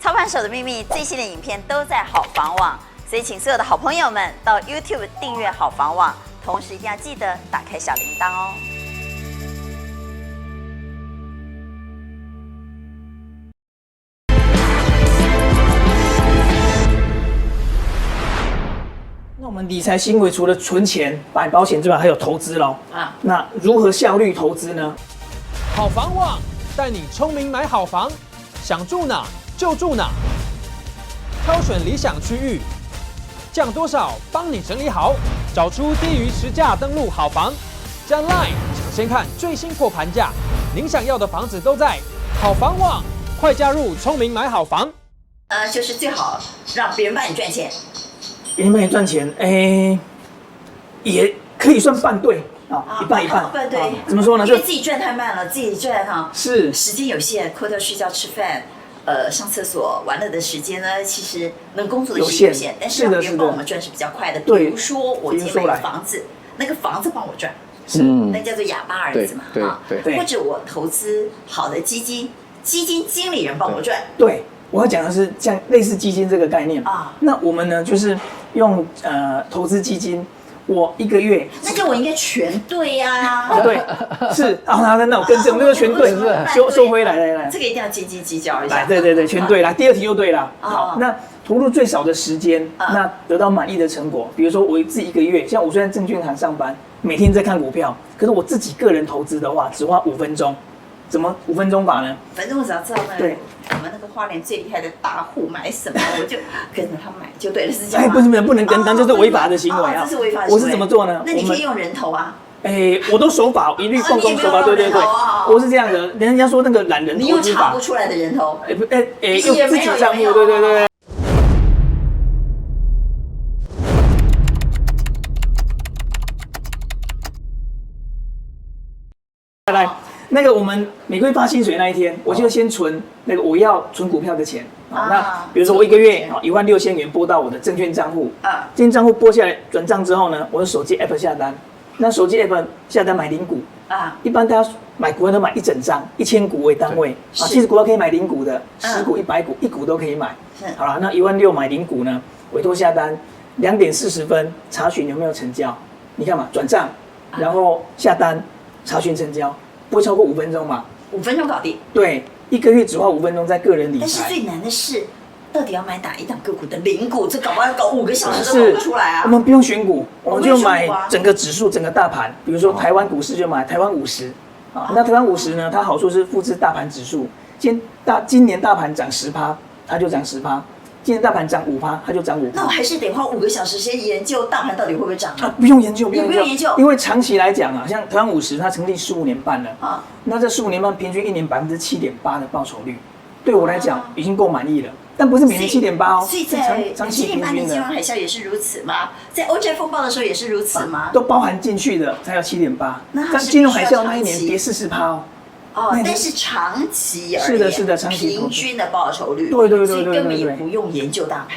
操盘手的秘密最新的影片都在好房网，所以请所有的好朋友们到 YouTube 订阅好房网，同时一定要记得打开小铃铛哦。那我们理财新规除了存钱、买保险之外，还有投资咯。那如何效率投资呢？好房网带你聪明买好房，想住哪就住哪，挑选理想区域，降多少帮你整理好，找出低于实价登录好房，加 Line 抢先看最新破盘价，您想要的房子都在好房网，快加入聪明买好房。就是最好让别人帮你赚钱。别人帮你赚钱，也可以算半对啊，一半一半。半对，怎么说呢？因为自己赚太慢了，自己赚哈，是时间有限，扣掉睡觉、吃饭。上厕所、玩乐的时间呢，其实能工作的时间有限，但是让别人帮我们赚是比较快的。比如说，我今天买个房子，那个房子帮我赚，那叫做哑巴儿子嘛，对。或者我投资好的基金，基金经理人帮我赚。对，我要讲的是像类似基金这个概念啊。那我们呢，就是用投资基金。我一个月，那就我应该全对呀。对，是啊，那我更正，那个全对，收回来。这个一定要斤斤计较一下。对，全对啦。第二题又对了。好，那投入最少的时间，那得到满意的成果。比如说我自己一个月，像我虽然证券行上班，每天在看股票，可是我自己个人投资的话，只花5分钟。怎么5分钟法呢？反正我只要知道我们那个花莲最厉害的大户买什么，我就跟着他买就对了，是这样吗？不能跟单，这是违法的行为啊！这是违法的行为。我是怎么做呢？那你可以用人头啊。我都守法，一律共工守法。对，我是这样的。人家说那个懒人投资法，你又查不出来的人头。用自己账户，对。来。那个我们每个月发薪水那一天，我就先存那个我要存股票的钱那比如说我一个月16000元拨到我的证券账户证券账户拨下来转账之后呢，我的手机 app 下单，那手机 app 下单买零股一般大家买股票都买一整张，1000股为单位其实股票可以买零股的，10股、100股、1股都可以买。好了，那16000买零股呢，委托下单，2点40分查询有没有成交，你看嘛，转账，然后下单，查询成交。不会超过5分钟嘛？5分钟搞定。对，一个月只花5分钟在个人理财。但是最难的是，到底要买哪一档个股的零股？这搞不好要搞5个小时都搞不出来啊！我们不用选股，我们就买整个指数、整个大盘。比如说台湾股市就买台湾50那台湾50呢，它好处是复制大盘指数。今年大盘涨10%，它就涨10%。今年大盘涨5%，它就涨5%。那我还是得花5个小时先研究大盘到底会不会涨不用研究，因为长期来讲像台湾50，它成立15年半了那这15年半平均1年7.8%的报酬率，对我来讲已经够满意了。但不是每年7.8所以在长期平均的。7.8年金融海啸也是如此吗？在欧债风暴的时候也是如此吗？都包含进去的才有7.8。那金融海啸那一年跌40%但是长期而言，是的，长期平均的报酬率，对，所以根本也不用研究大盘。